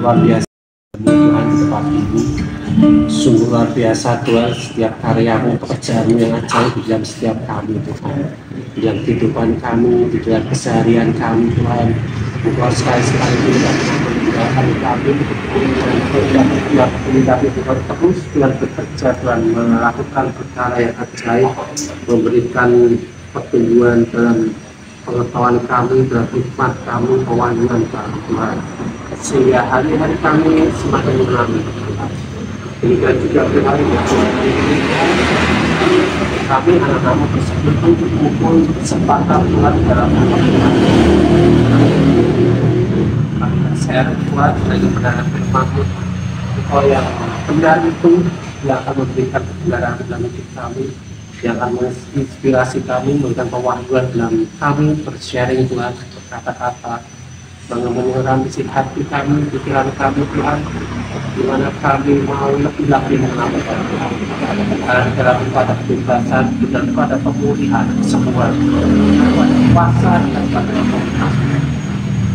luar biasa Tuhan di tempat ini. Sungguh luar biasa Tuhan, setiap karyamu, pekerjaanmu yang ajaib di dalam setiap kami Tuhan, di dalam kehidupan kami, di dalam keseharian kami Tuhan. Engkau sekali-sekali tidak meninggalkan kami, dan setiap kami Tuhan terus Tuhan bekerja, Tuhan melakukan perkara yang ajaib, memberikan pertumbuhan dalam pengetahuan kami, dalam hikmat kami, pewangian kami Tuhan, sehingga hari-hari kami semakin mengalami Tuhan. Demikian juga Tuhan, kami anak-anak tersebut berkumpul sepakat Tuhan dalam nama Tuhan. Saya Tuhan lagi benar firman Engkau yang benar itu yang akan memberikan kebenaran dalam hidup kami, yang akan menginspirasi kami, memberikan pewahyuan dalam kami bersharing Tuhan, berkata-kata, mengenai isi hati kami, pikiran kami Tuhan, di mana kami mau lebih mengenal Tuhan, dalam pada kebebasan dan pada pemulihan semua, pada kuasa dan pada pemulihan.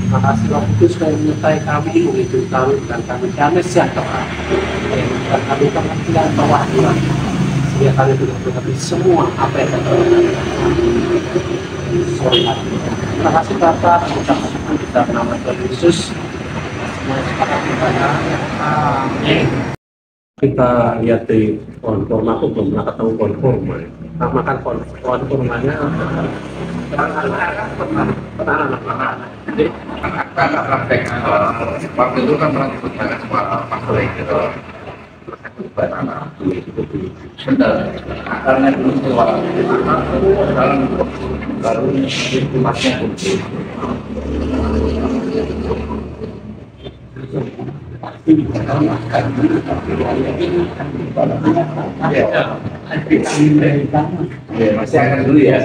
Terima kasih Roh Kudus yang menyertai kami, menghidup kami dan kami sejahtera, dan kami pengertian pewahyuan, sehingga kami benar-benar semua apa yang sore hari. Terima kasih Bapak, mengucapkan syukur di dalam nama Tuhan Yesus. Semuanya sepakat ibadah. Amin. Kita lihat di pohon kurma, aku belum pernah ketemu pohon kurma. Makan pohon kurmanya pernah. Jadi anak praktek waktu itu kan pernah ikut banget sama Pak Soleh gitu. Terus aku buat anak benar akarnya dulu keluar dalam baru masnya masih akan dulu ya.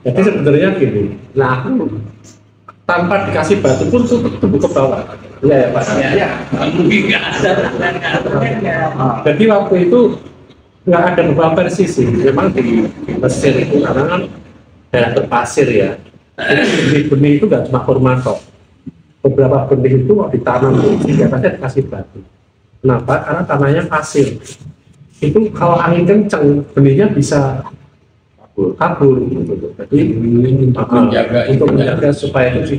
Jadi sebenarnya gini, nah aku tanpa dikasih batu pun tumbuh ke bawah. Iya ya Pak. Ya, nggak ada. Jadi waktu itu nggak ada beberapa persisi. Memang di Mesir itu karena kan daerah berpasir ya. Jadi benih itu nggak cuma kurma tok. Beberapa benih itu ditanam di atasnya dikasih batu. Kenapa? Karena tanahnya pasir. Itu kalau angin kenceng, benihnya bisa kabur gitu. Jadi untuk menjaga supaya itu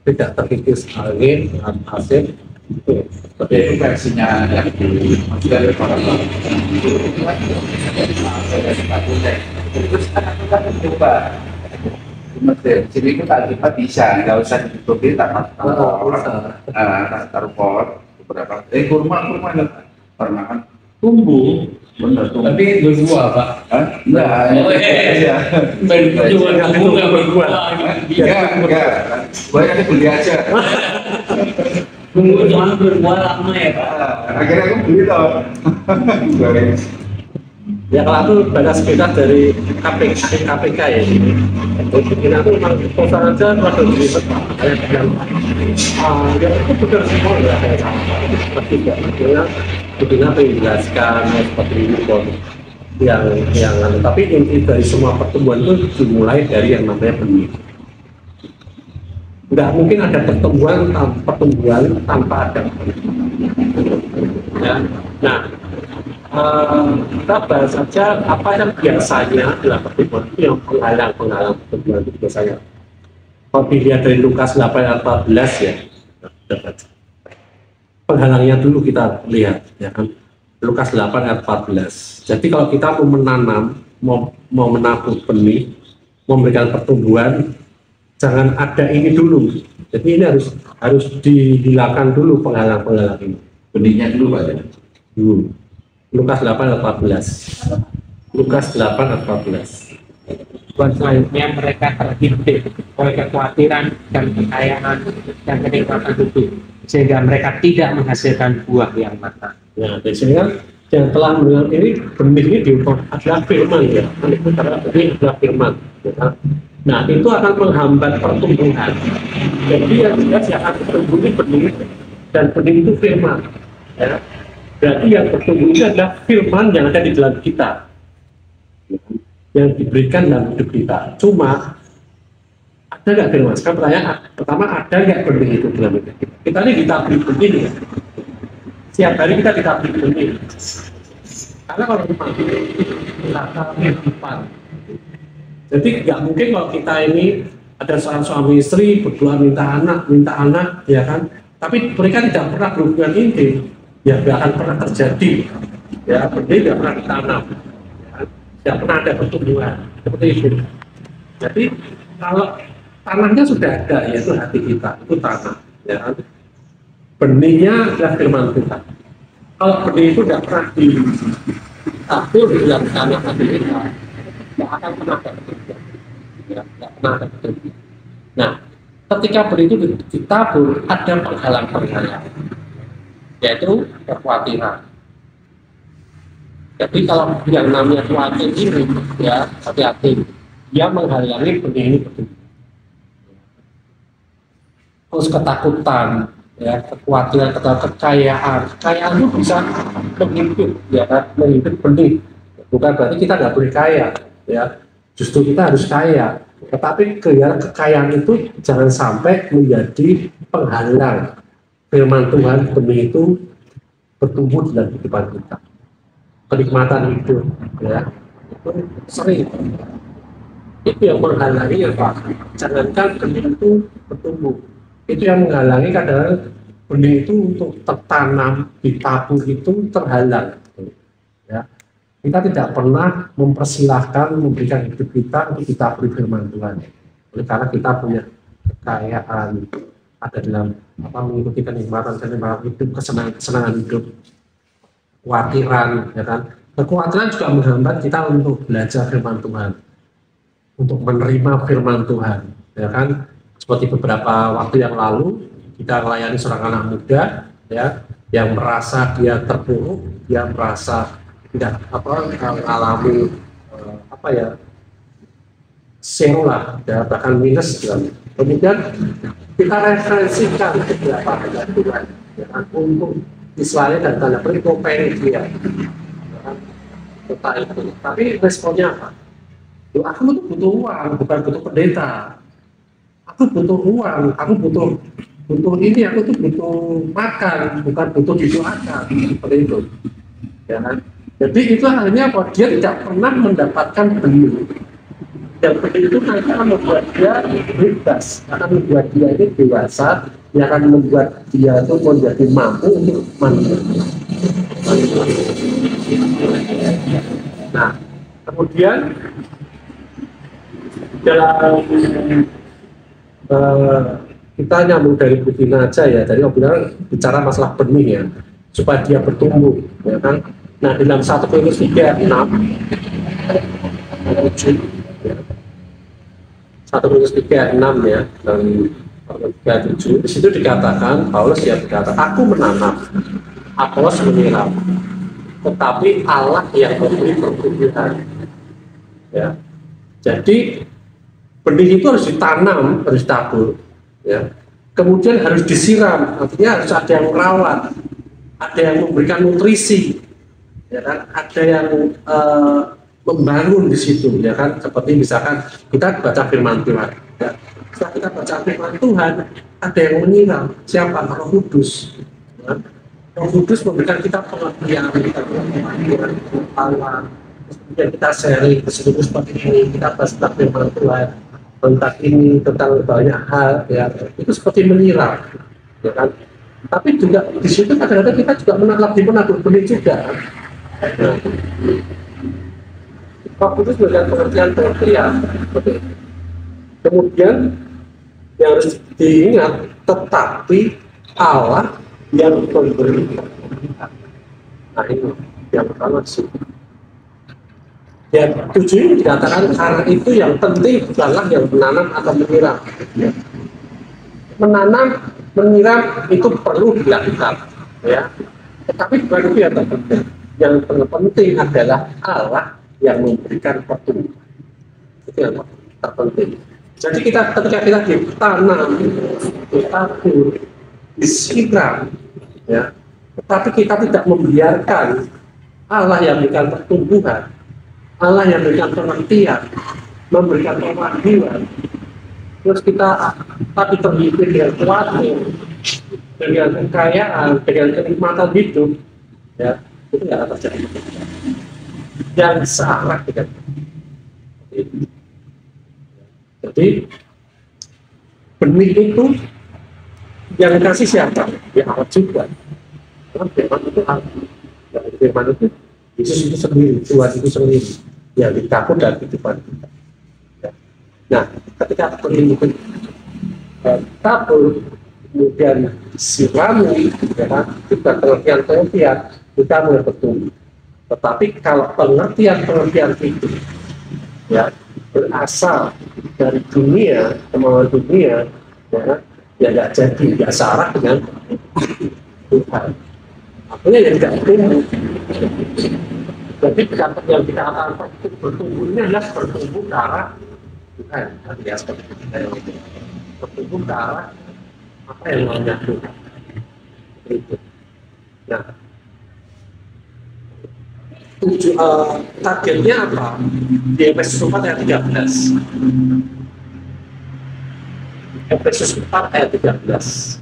tidak terkikis angin pasir. Seperti itu versinya yang dari para terus aku kan coba Mesir, sini itu tak kita bisa, nggak usah ditutupi taruh pot beberapa. Kurma pernah kan tumbuh, bener tumbuh. Tapi berbuah Pak? Enggak. Iya. Bunga berbuah. Enggak. Boleh nanti beli aja. Tunggu cuma berbuah lama ya Pak? Akhirnya aku beli toh. Ya kalau aku balas sepeda dari KPK ya ini. Jadi aku memang perusahaan aja kalau beli saya bilang, ya itu benar semua ya saya sama. Pasti tidak maksudnya Budina menjelaskan seperti ini pun yang tapi inti dari semua pertumbuhan itu dimulai dari yang namanya benih. Nggak mungkin ada pertumbuhan tanpa ada benih. Ya. Nah, kita bahas saja apa yang biasanya adalah pertumbuhan itu yang penghalang pertumbuhan itu biasanya. Kalau dilihat dari Lukas 8:14 ya, penghalangnya dulu kita lihat ya kan, Lukas 8:14. Jadi kalau kita mau menanam, mau menabur benih, memberikan pertumbuhan, jangan ada ini dulu. Jadi ini harus dihilangkan dulu penghalang ini. Benihnya dulu Pak ya. Lukas 8:14. Lukas 8:14. Selanjutnya mereka terhimpit oleh kekhawatiran dan kekayaan dan kenikmatan hidup, sehingga mereka tidak menghasilkan buah yang matang. Ya, sehingga yang telah mendengar ini benih ini diukur adalah firman ya. Itu karena benih adalah firman. Ya. Nah itu akan menghambat pertumbuhan. Jadi yang jelas yang akan bertumbuh ini benih dan benih itu firman. Ya. Berarti yang bertumbuh itu adalah firman yang ada di dalam kita, yang diberikan dalam hidup kita. Cuma Ada nggak benih mas? Kan pertanyaan pertama, ada nggak benih itu dalam hidup kita? Kita ini ditaburi benih ya. Setiap hari kita ditaburi benih. Karena kalau kita kehidupan, jadi nggak mungkin kalau kita ini ada seorang suami istri berdua minta anak, ya kan? Tapi mereka tidak pernah berhubungan intim, ya nggak akan pernah terjadi. Ya, benih tidak pernah ditanam, ya, tidak pernah ada pertumbuhan seperti itu. Jadi kalau tanahnya sudah ada, yaitu hati kita, itu tanah, ya kan? Benihnya adalah firman Tuhan. Kalau benih itu tidak pernah ditabur di dalam tanah hati kita, tidak akan pernah ada pertumbuhan, ya, tidak pernah ada pertumbuhan. Nah, ketika benih itu ditabur, ada penghalang-penghalang, yaitu kekhawatiran. Jadi kalau yang namanya khawatir ini, ya hati-hati, dia menghalangi benih ini bertumbuh. Terus ketakutan, ya kekhawatiran, kekayaan itu bisa menghimpit, ya kan, menghimpit benih. Bukan berarti kita nggak boleh kaya, ya justru kita harus kaya. Tetapi kekayaan itu jangan sampai menjadi penghalang firman Tuhan, benih itu bertumbuh dalam kehidupan kita. Kenikmatan hidup, ya itu sering itu yang menghalangi apa? Jangankan benih itu bertumbuh, itu yang menghalangi kadang benih itu untuk tertanam, ditabur itu terhalang, ya. Kita tidak pernah mempersilahkan memberikan hidup kita untuk ditaburi firman Tuhan, oleh karena kita punya kekayaan, ada dalam apa, mengikuti kenikmatan hidup, kesenangan hidup, kekhawatiran, ya kan. Kekhawatiran juga menghambat kita untuk belajar firman Tuhan, untuk menerima firman Tuhan, ya kan. Seperti beberapa waktu yang lalu kita melayani seorang anak muda, ya, yang merasa dia terpuruk, dia merasa tidak mengalami zero lah, ya, bahkan minus juga. Kemudian kita referensikan beberapa Tuhan, ya kan, untuk istilahnya dan tanda petik koperi dia, ya, itu. Tapi responnya apa? Loh, aku tuh butuh uang, bukan butuh pendeta. Aku butuh uang, aku butuh ini, aku tuh butuh makan, bukan butuh didoakan, seperti itu, ya kan? Jadi itu hanya apa? Dia tidak pernah mendapatkan benih. Dan benih itu nanti akan membuat dia bebas, akan membuat dia ini dewasa, yang akan membuat dia itu menjadi mampu untuk mandiri. Nah, kemudian dalam kita nyambung dari Budina aja, ya, dari obrolan bicara masalah benih, ya, supaya dia bertumbuh, ya kan. Nah, dalam 1 Korintus 3:6, 1 Korintus 3:6, ya, dan 3:7, di situ dikatakan, Paulus ya berkata, aku menanam, Apolos menyiram, tetapi Allah yang memberi pertumbuhan, ya. Jadi benih itu harus ditanam, harus ditabur, ya. Kemudian harus disiram, artinya harus ada yang merawat, ada yang memberikan nutrisi, ya kan, ada yang membangun di situ, ya kan. Seperti misalkan kita baca firman Tuhan, ya. Setelah kita baca firman Tuhan, ada yang menyiram, siapa? Roh Kudus, ya. Roh Kudus memberikan kita pengertian, kita pengetahuan, kemudian kita sharing ke seluruh seperti ini, kita bahas tentang firman Tuhan, tentang ini, tentang banyak hal, ya, itu seperti menyiram, ya kan. Tapi juga di situ kadang-kadang kita juga menabur benih juga. Nah, Roh Kudus memberikan pengertian, kemudian yang harus diingat, tetapi Allah yang memberi. Nah, ini yang pertama sih. Yang 7 ini dikatakan karena itu yang penting bukanlah yang menanam atau menyiram. Menanam, menyiram itu perlu dilakukan, ya. Tetapi bukan itu yang terpenting. Yang terpenting adalah Allah yang memberikan pertumbuhan. Itu yang terpenting. Jadi ketika kita ditanam, ditabur, disiram, ya, tetapi kita tidak membiarkan Allah yang memberikan pertumbuhan, Allah yang memberikan pengertian, memberikan pemanduan, terus kita tapi terhimpit dengan kuatnya, dengan kekayaan, dengan kenikmatan hidup, ya itu nggak akan terjadi. Yang searah dengan itu. Jadi benih itu yang kasih siapa? Ya Allah juga. Karena firman itu Allah. Ya, firman itu Yesus itu sendiri, Tuhan itu sendiri. Ya ditakut dan kehidupan kita. Ya. Nah, ketika benih itu tabur, kemudian sirami, ya kan, kita pengertian kita mulai bertumbuh. Tetapi kalau pengertian itu ya berasal dari dunia, kemauan dunia, ya nggak jadi, nggak searah dengan Tuhan. Artinya yang tidak tumbuh. Jadi yang kita akan bertumbuh ini adalah bertumbuh ke arah Tuhan. Ya seperti kita yang itu bertumbuh ke arah apa yang namanya Tuhan. Itu. Nah, targetnya apa? Di Efesus 4 ayat 13. Efesus 4 ayat 13.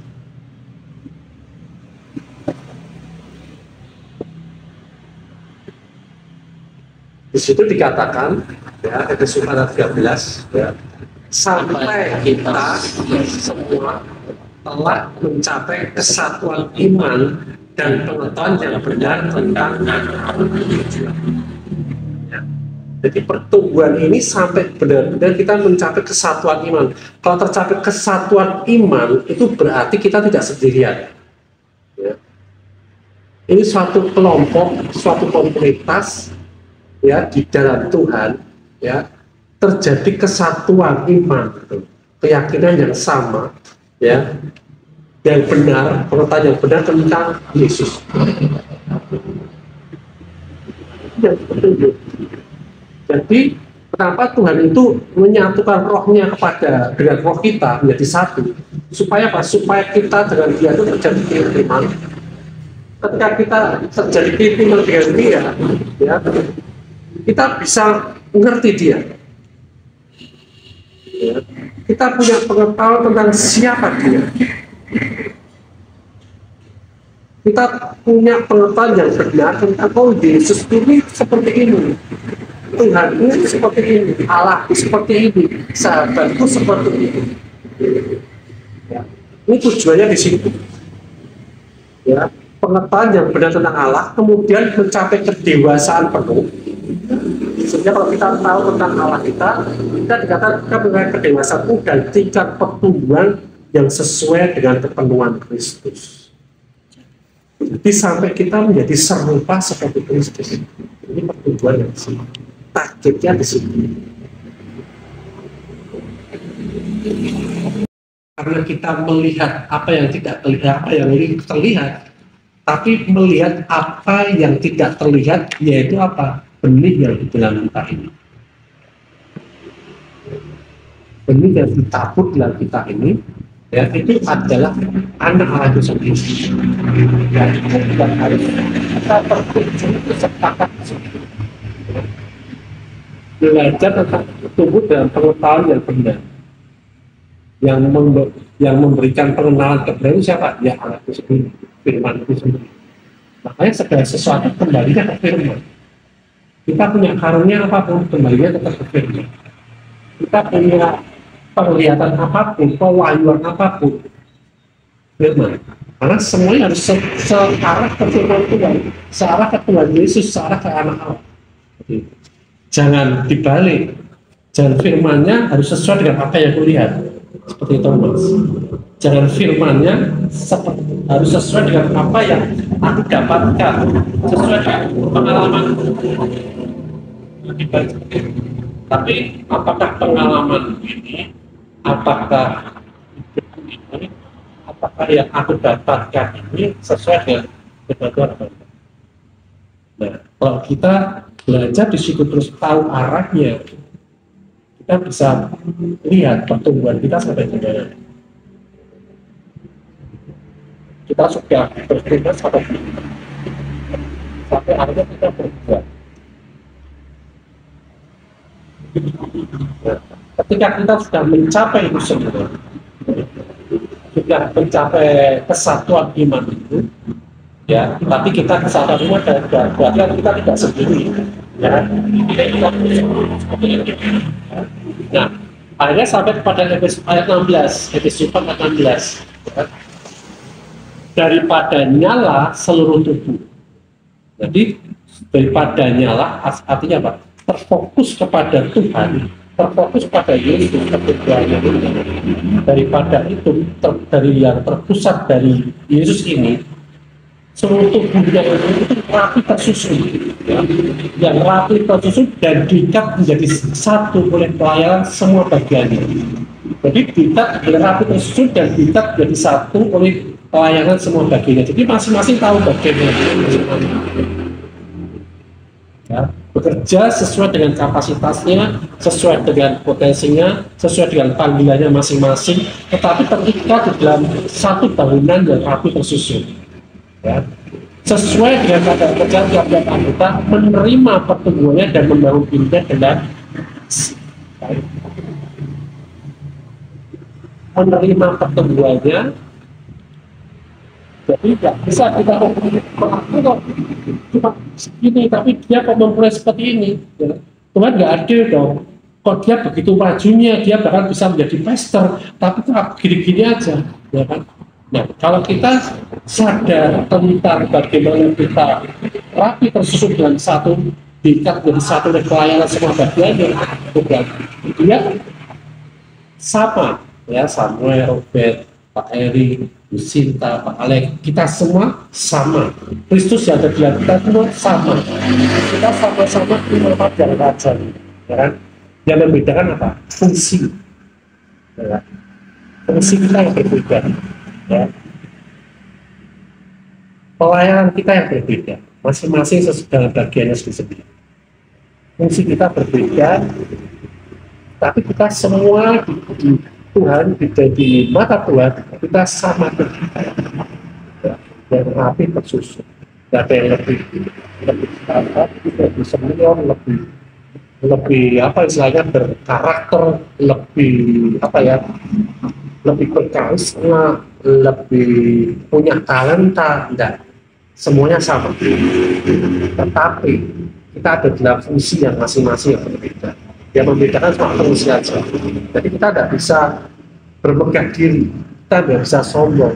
Di situ dikatakan, ya, Efesus 4 ayat 13, ya, sampai kita semua telah mencapai kesatuan iman dan pengetahuan yang benar tentang tujuan. Ya. Jadi pertumbuhan ini sampai benar-benar kita mencapai kesatuan iman. Kalau tercapai kesatuan iman, itu berarti kita tidak sendirian. Ya. Ini suatu kelompok, suatu komunitas, ya, di dalam Tuhan, ya, terjadi kesatuan iman, keyakinan yang sama, ya, yang benar, pengetahuan yang benar tentang Yesus. Yang petunjuk. Jadi kenapa Tuhan itu menyatukan rohnya dengan roh kita menjadi satu, supaya apa? Supaya kita dengan Dia itu terjadi keiriman. Ketika kita terjadi keiriman dengan Dia, ya, kita bisa mengerti Dia. Ya. Kita punya pengetahuan tentang siapa Dia. Kita punya pengetahuan yang benar tentang Yesus ini seperti ini, Tuhan ini seperti ini, Allah seperti ini, sahabatku seperti ini. Ya. Ini tujuannya di situ. Ya, pengetahuan yang benar tentang Allah, kemudian mencapai kedewasaan penuh. Sehingga kalau kita tahu tentang Allah kita dikatakan kita mencapai kedewasaan penuh dan tingkat pertumbuhan yang sesuai dengan kepenuhan Kristus. Jadi sampai kita menjadi serupa seperti Kristus. Ini pertumbuhan yang sama. Targetnya di sini. Karena kita melihat apa yang tidak terlihat, apa yang terlihat, tapi melihat apa yang tidak terlihat, yaitu apa? Benih yang di dalam kita ini. Benih yang ditabur dalam kita ini, ya, itu adalah anak Allah itu sendiri. Dan itu juga harus kita tertuju ke sepakat belajar tentang tumbuh dalam pengetahuan yang benar. Yang memberikan pengenalan kebenaran itu siapa? Ya Allah itu sendiri, firman itu sendiri. Makanya segala sesuatu kembalinya ke firman. Kita punya karunia apapun, kembalinya tetap ke firman. Kita punya penglihatan apapun, pewahyuan apapun, firman. Karena semuanya harus searah ke firman Tuhan, searah ke Tuhan Yesus, searah ke anak Allah. Jangan dibalik. Jangan firmannya harus sesuai dengan apa yang kulihat, seperti Thomas. Jangan firmannya harus sesuai dengan apa yang aku dapatkan, sesuai dengan pengalaman. Tapi apakah pengalaman ini, apakah yang aku dapatkan ini sesuai dengan kebutuhan apa? Nah, kalau kita belajar di situ terus tahu arahnya, kita bisa lihat pertumbuhan kita sampai di mana. Kita sudah bertumbuh sampai akhirnya kita berbuat. Nah, ketika kita sudah mencapai itu semua, sudah mencapai kesatuan iman itu, ya, tapi kita kesatuan iman dan berarti kita tidak sendiri, ya. Nah, akhirnya sampai kepada ayat 16, Efesus 4 ayat 16, ya. Daripada nyala seluruh tubuh. Jadi daripada nyala artinya apa? Terfokus kepada Tuhan, terfokus pada Yesus, daripada itu dari yang terpusat dari Yesus ini, seluruh tubuhnya itu rapi tersusun, ya, yang rapi tersusun dan diikat menjadi satu oleh pelayanan semua bagiannya. Jadi diikat rapi tersusun dan diikat menjadi satu oleh pelayanan semua bagiannya. Jadi masing-masing tahu bagiannya. Ya, bekerja sesuai dengan kapasitasnya, sesuai dengan potensinya, sesuai dengan panggilannya masing-masing, tetapi terikat di dalam satu bangunan yang rapi tersusun. Ya, sesuai dengan kadar kerja tiap-tiap anggota menerima pertumbuhannya dan membangun dirinya dengan baik. Menerima pertumbuhannya, jadi tidak bisa kita melakukan cuma segini, tapi dia kok memulai seperti ini, ya. Tuhan nggak adil dong. Kok dia begitu majunya, dia bahkan bisa menjadi master, tapi kok gini-gini aja, ya kan? Nah, kalau kita sadar tentang bagaimana kita rapi tersusun dengan satu, diikat menjadi satu oleh pelayanan semua bagiannya, dia sama, ya, Samuel, Robert, Pak Eri, Bu Sinta, Pak Alek, kita semua sama. Kristus yang ada di dalam kita semua sama. Kita sama-sama imam dan raja, ya kan? Yang membedakan apa? Fungsi, ya. Fungsi kita yang berbeda. Ya. Pelayanan kita yang berbeda, masing-masing sesuai dengan bagiannya sendiri. Fungsi kita berbeda, tapi kita semua di Tuhan, di mata Tuhan, kita sama kita, ya, yang rapi tersusun. Tidak ada yang lebih standar, lebih senior, lebih apa istilahnya, berkarakter, lebih apa ya, lebih berkarisma, lebih punya talenta, enggak. Semuanya sama. Tetapi kita ada dalam fungsi yang masing-masing yang berbeda. Yang membedakan cuma fungsi saja. Jadi kita tidak bisa bermegah diri, kita tidak bisa sombong.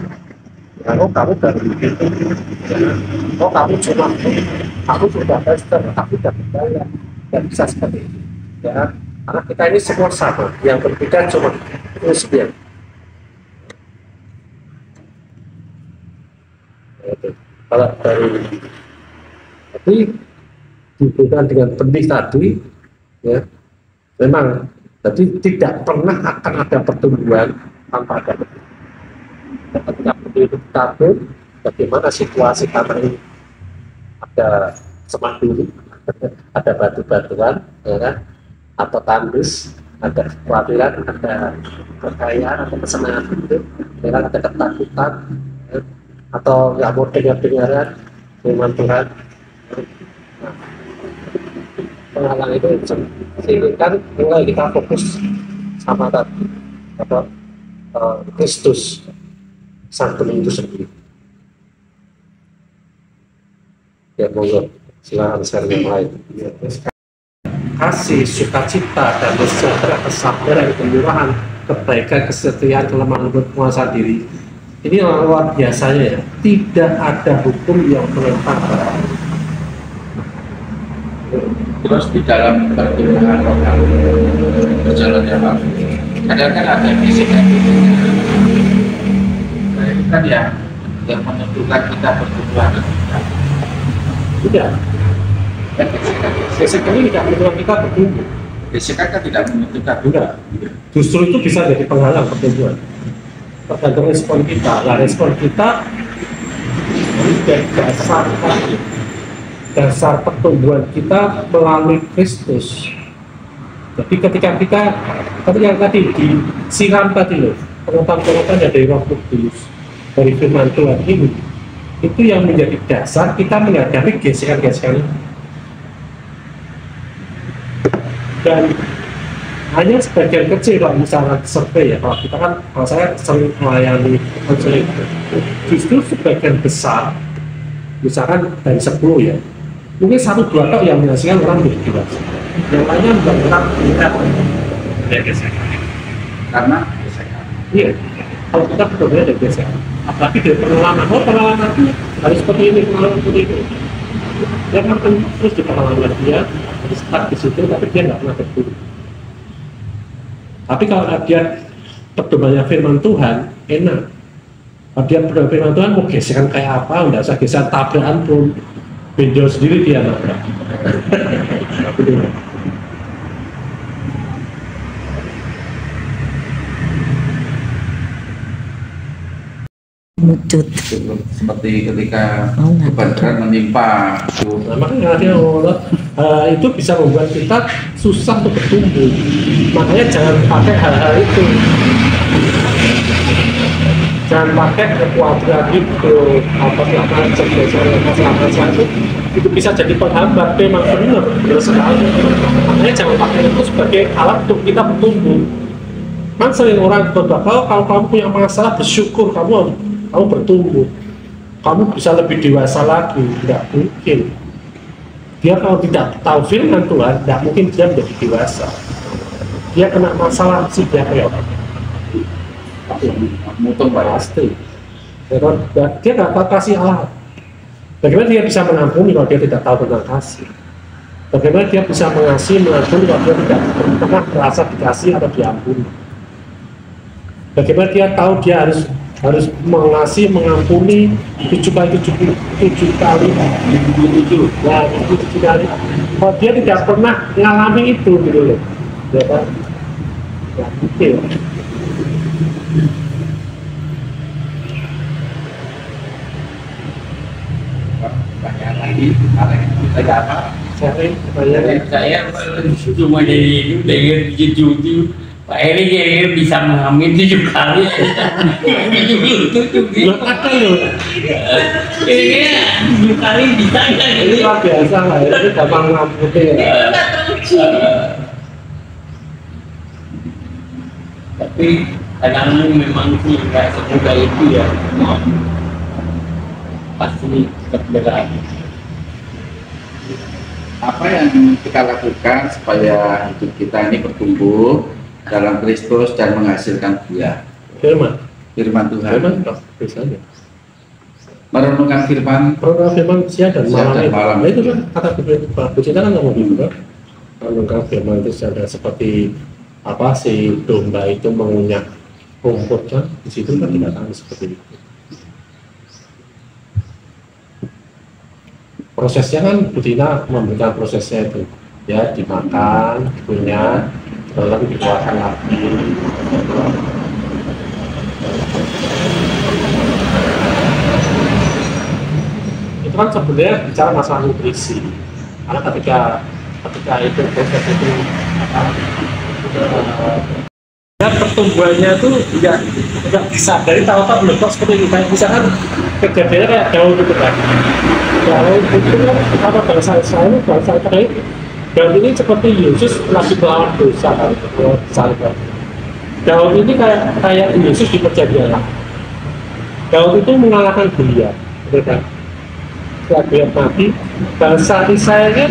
Ya, oh kamu baru begitu, ya. Oh kamu cuma, kamu sudah master, tapi tidak berbayar. Tidak bisa seperti itu. Ya. Karena kita ini semua sama. Yang berbeda cuma fungsinya. Kalau dari tapi dihubungkan dengan benih tadi, ya, memang jadi tidak pernah akan ada pertumbuhan tanpa ada benih. Ketika benih itu tabur, bagaimana situasi tanah ini, ada semak dulu, ada batu-batuan, ya kan, atau tandus, ada kekhawatiran, ada kekayaan, atau kesenangan hidup, ya kan, ada ketakutan, ya, atau nggak mau dengar-dengaran firman Tuhan. Nah, penghalang itu sehingga kan mulai kita fokus sama tadi apa Kristus sang benih itu sendiri. Ya monggo silakan share yang lain. Kasih, sukacita, dan sejahtera, kesabaran, kemurahan, kebaikan, kesetiaan, kelemahan lembut, penguasaan diri. Ini luar biasanya ya, tidak ada hukum yang menentang. Terus di dalam pertumbuhan rohani berjalannya waktu, kadang kan ada fisik dan nah, itu kan yang menentukan kita bertumbuh atau tidak. Tidak. Fisik ini tidak menentukan kita bertumbuh. Fisik kan tidak menentukan. Enggak. Justru itu bisa jadi penghalang pertumbuhan. Tergantung respon kita. Nah, respon kita dari dasar pertumbuhan kita melalui Kristus. Jadi ketika kita yang tadi disiram tadi loh, penguatan-penguatan dari Roh Kudus, dari firman Tuhan ini, itu yang menjadi dasar kita menyadari gesekan-gesekan ini. Dan hanya sebagian kecil kalau misalnya survei ya, kalau kita kan, kalau saya sering melayani konseling, justru sebagian besar, misalkan dari 10 ya, mungkin 1-2 tok yang menghasilkan orang menjadi dewasa, yang lainnya benar-benar tidak ada gesekan. Karena gesekan. Iya, kalau kita betul-betul ada gesekan, apalagi dari pengalaman, oh pengalaman itu harus seperti ini, pengalaman seperti itu, dia makin terus di pengalaman dia, stuck di situ, tapi dia nggak pernah bertumbuh. Tapi kalau dia pedomannya firman Tuhan, enak. Kalau dia pedoman firman Tuhan, mau gesekan kayak apa, nggak usah gesekan tabrakan pun, benjol sendiri dia nabrak. Mucut. Seperti ketika Oh, nggak kebenaran menimpa. Nah, makanya Allah itu bisa membuat kita susah untuk bertumbuh. Makanya jangan pakai hal-hal itu. Jangan pakai kekhawatiran itu, masalah itu bisa jadi penghambat. Memang benar sekali. Makanya jangan pakai itu sebagai alat untuk kita bertumbuh. Kan sering orang berkata, kalau kamu punya masalah bersyukur, kamu bertumbuh, kamu bisa lebih dewasa lagi. Tidak mungkin. Dia kalau tidak tahu firman Tuhan, tidak mungkin dia menjadi dewasa. Dia kena masalah sih dia kayak Mutung pasti. Dia nggak tahu kasih Allah. Bagaimana dia bisa mengampuni kalau dia tidak tahu tentang kasih? Bagaimana dia bisa mengasihi, mengampuni kalau dia tidak pernah merasa dikasih atau diampuni? Bagaimana dia tahu dia harus mengasihi, mengampuni 7 kali. Nah, 7 kali. Kalau dia tidak pernah mengalami itu, gitu loh. Ya kan? Ya, gitu. banyak lagi kita apa? Saya cuma jadi itu dengan jujur Pak Eri kira bisa mengamin 7 kali. 7 Ada loh. Kayaknya 7 kali bisa kan? Ini luar biasa lah, itu gampang ngampuni ya. Tapi kadang memang sih nggak semudah itu ya. Pasti terberat. Apa yang kita lakukan supaya hidup kita ini bertumbuh dalam Kristus dan menghasilkan buah? Firman Tuhan. Biasanya Merenungkan firman siang dan Siang dan malam. Nah, itu kan kata Pak kita kan ngomong gitu kan. Merenungkan firman itu ada seperti apa si domba itu mengunyah rumput kan, di situ kan tidak tahu seperti itu. Prosesnya kan Budina memberikan prosesnya itu ya, dimakan, dikunyah, lalu dikeluarkan lagi. Itu kan sebenarnya bicara masalah nutrisi, karena ketika itu proses itu ya pertumbuhannya itu tidak disadari, tahu-tahu belum kok seperti itu. Kayak misalkan kejadiannya kayak daun gitu kan, daun itu kan apa bangsa Israel terkait daun ini seperti Yesus lagi melawan dosa kan, salibkan. Daun ini kayak Yesus di perjanjian lama. Daun itu mengalahkan Goliat, gitu kan. Setelah Goliat mati, bangsa Israelnya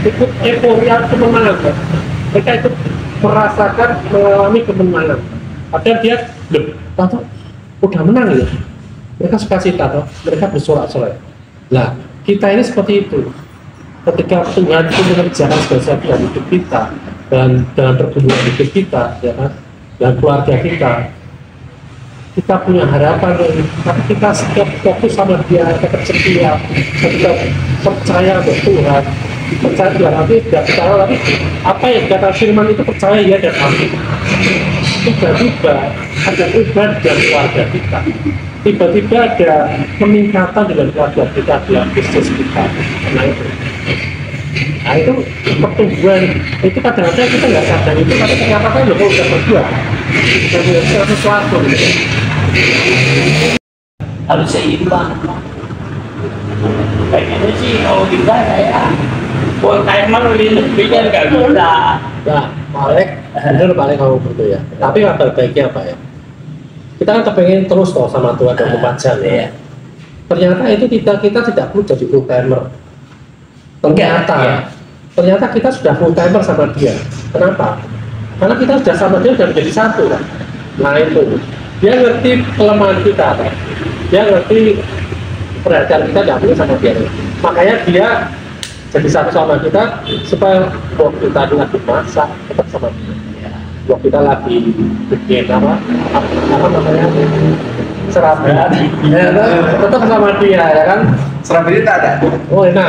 ikut euforia kemenangan kan. Mereka itu merasakan mengalami kemenangan. Padahal dia tahu udah menang ya. Mereka sukacita toh, mereka bersorak-sorai. Nah, kita ini seperti itu. Ketika Tuhan itu mengerjakan segala sesuatu dalam hidup kita dan dalam pertumbuhan hidup kita, ya kan, dan keluarga kita punya harapan, tapi kita setiap fokus sama Dia, tetap setia, kita percaya ke Tuhan, percaya Tuhan, tapi tidak percaya, tapi apa yang kata firman itu percaya ya dan amin. Tiba-tiba ada perubahan dalam keluarga kita, tiba-tiba ada peningkatan dalam keluarga kita, dalam bisnis kita. Nah itu pertumbuhan, itu kadang-kadang kita nggak sadar itu, tapi ternyata kan loh udah berbuah, udah menghasilkan sesuatu gitu. Harus seimbang. Kayaknya sih kalau kita kayak full timer lebih kan nggak bisa. Nah, Pak Alek, bener Pak Alek kamu gitu ya. Tapi kabar baiknya apa ya? Kita kan kepengen terus toh sama Tuhan 24 jam ya. Ternyata itu kita tidak perlu jadi full timer. Ternyata kita sudah full timer sama dia. Kenapa? Karena kita sudah sama dia sudah menjadi satu kan. Nah itu, dia ngerti kelemahan kita kan. Dia ngerti perhatian kita tidak perlu sama dia. Makanya dia jadi satu sama kita supaya waktu kita lagi masak tetap sama dia. Waktu kita lagi bikin apa namanya serabat, ya, tetap sama dia ya kan. Serabat itu tak ada. Oh enak.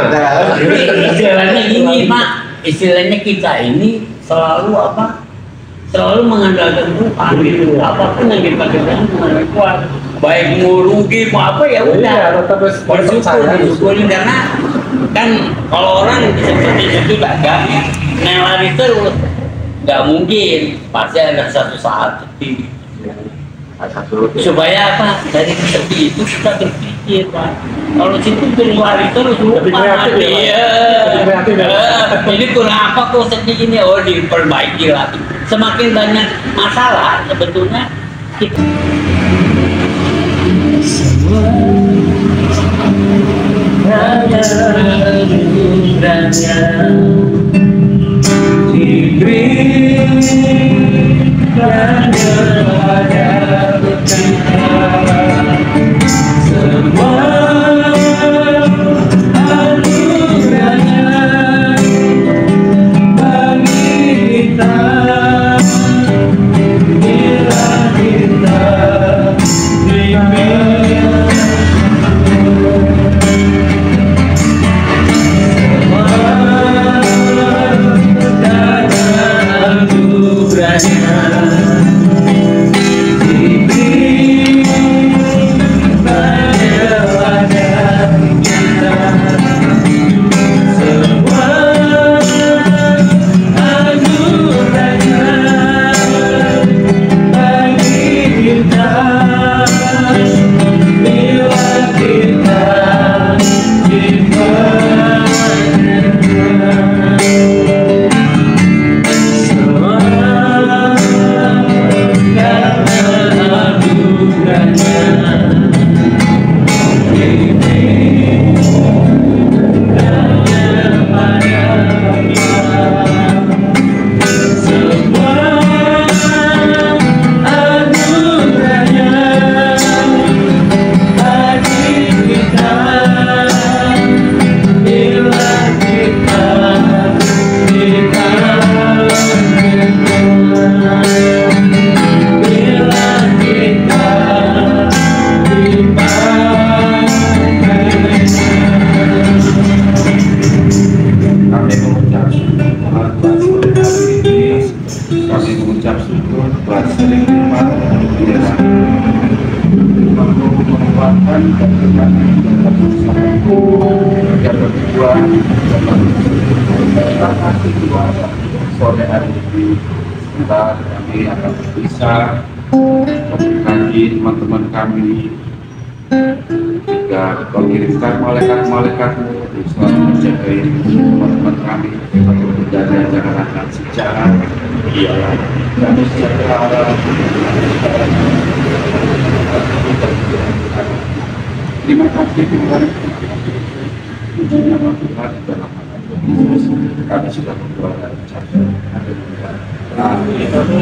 Istilahnya gini Pak, istilahnya kita ini selalu selalu mengandalkan Tuhan gitu. Apapun yang kita kerjakan mengandalkan Tuhan. Baik mau rugi mau apa ya udah. Iya, tetap bersyukurin karena kan kalau orang bisa seperti itu dagang ya, nelari terus nggak mungkin, pasti ada satu saat sepi. Supaya apa? Dari sepi itu kita berpikir Pak. Kalau situ berlari terus lupa dia. Ini kurang apa kok sepi ini? Oh diperbaiki lagi. Semakin banyak masalah sebetulnya kita. Kami mengucap syukur buat sering nikmat menguatkan dan yang berdua terima kasih Tuhan sore hari ini sebentar kami akan bisa memberkati teman-teman kami jika kau kirimkan malaikat-malaikatmu selalu menjaga teman-teman kami dari jangan sejarah ialah kami sejahtera. Terima kasih Tuhan. Puji nama Tuhan dalam nama Yesus kami sudah berdoa dan ucapkan. Amin.